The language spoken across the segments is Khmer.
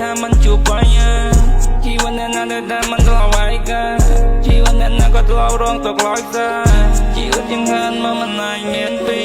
ថាមិនជួបបញ្ហាជីវិតអ្នកណាដែលតែមិនស្លាប់ហើយកាជីវិតអ្នកណាក៏ធ្លាប់រងទុក្ខឡើយសាជីវិតជាងហានមកមិនអាចមានពី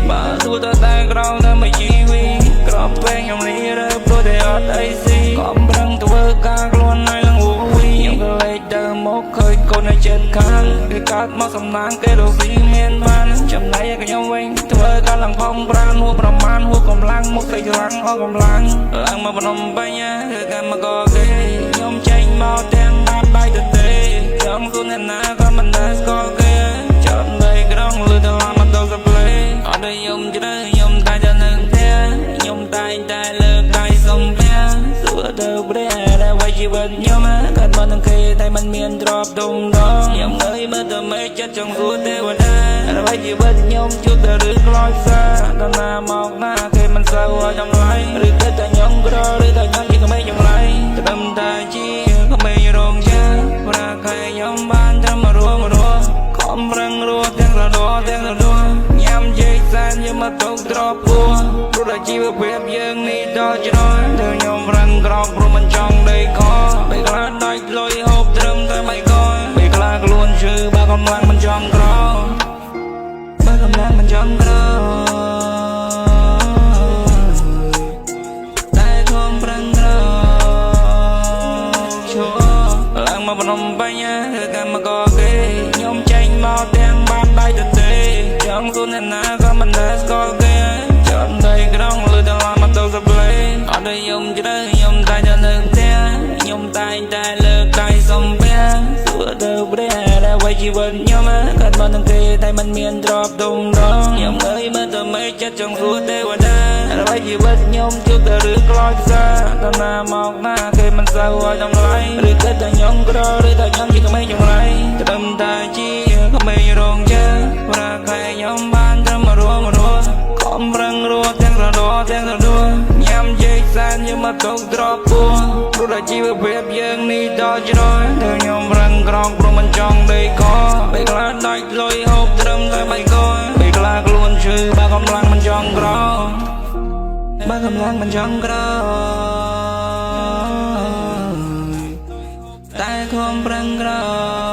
បើទោះតែក្រោមតែមួយជីវិតក្របពេញខ្ញុំនេះរើព្រោះតែអត់អីស៊ីកំប្រឹងធ្វើការខ្លួនឲ្យឡើងវវីខ្ញុំក៏លេចដើមមកឃើញកូននៅចិត្តខាងគេកាត់មកសំណាងគេរកស៊ីមានបានចំណៃឲ្យខ្ញុំវិញធ្វើការឡើងផងប្រានហួប្រមាណហួកម្លាំងមកទៅច្រាំងអស់កម្លាំងឡើងមកភ្នំពេញធ្វើការមកក៏គេខ្ញុំចេញមកទាំងបាត់ដៃទៅទេខ្ញុំគូនណាក៏មិនដែលស្គាល់គេចាំដៃក្រុងលឺតែមកទៅសាប់លេអត់ឲ្យខ្ញុំជ្រើខ្ញុំតែទៅនៅផ្ទះខ្ញុំតែងតែលើកដៃសំភះសួរទៅព្រះដែលវាជីវិតខ្ញុំកាត់មកនឹងគេតែមិនមានទ្រព្យដុំដងខ្ញុំងើយមើលទៅមេចិត្តចង់សួរទេវតាដែលជីវិតខ្ញុំជួបតែរឿងខ្លោចសាដល់ណាមកណាគេមិនសូវឲ្យតម្លៃឬគិតតែខ្ញុំក្រឬតែខ្ញុំជាក្មេងចម្លែកត្រឹមតែជាក្មេងរងចាប្រាកែខ្ញុំបានត្រឹមរួមខំប្រឹងរស់ទាំងរដទាំងរដញ៉ាំជ័យសែនយកមកទុកទ្រពពោះព្រោះតែជីវភាពយើងនេះដល់ជ្រោយទៅខ្ញុំប្រឹងក្រោកព្រោះមិនចង់ដេកខពេលខ្លះដាច់លុយហូបត្រឹមតែមិនកយពេលខ្លះខ្លួនឈឺបើកម្លាំងមិនចង់ក្រោកបើកម្លាំងមិនចង់ក្រោកតែធំប្រឹងក្រោកឈរឡើងមកភ្នំពេញធ្វើការមកក៏គេខ្ញុំចេញមកទាំងបាត់ដៃទៅទេចង់គូនណាក៏មិនដែលស្គាល់គេចាំដៃក្រុងលឺតែមកទៅសាប់លេអត់ឲ្យខ្ញុំជ្រើខ្ញុំតែទៅនៅផ្ទះខ្ញុំតែងតែលើកដៃសំភះសួរទៅព្រះដែលវាជីវិតខ្ញុំកាត់មកនឹងគេតែមិនមានទ្រព្យដុំដងខ្ញុំងើយមើលទៅមេចិត្តចង់សួរទេវតាដែលវាជីវិតខ្ញុំជួបតែរឿងខ្លោចសាដល់ណាមកណាគេមិនសូវឲ្យតម្លៃឬគិតតែខ្ញុំក្រឬតែខ្ញុំជាក្មេងចម្លែកត្រឹមតែជាក្មេងរងចាប្រាកែខ្ញុំបានត្រឹមរួមខំប្រឹងរស់ទាំងរដទាំងរដញ៉ាំជ័យសែនយកមកទុកទ្រពពោះព្រោះតែជីវភាពយើងនេះដល់ជ្រោយទៅខ្ញុំប្រឹងក្រោកព្រោះមិនចង់ដេកខពេលខ្លះដាច់លុយហូបត្រឹមតែ3កយពេលខ្លះខ្លួនឈឺបើកម្លាំងមិនចង់ក្រោកបើកម្លាំងមិនចង់ក្រោកតែខំប្រឹងក្រោក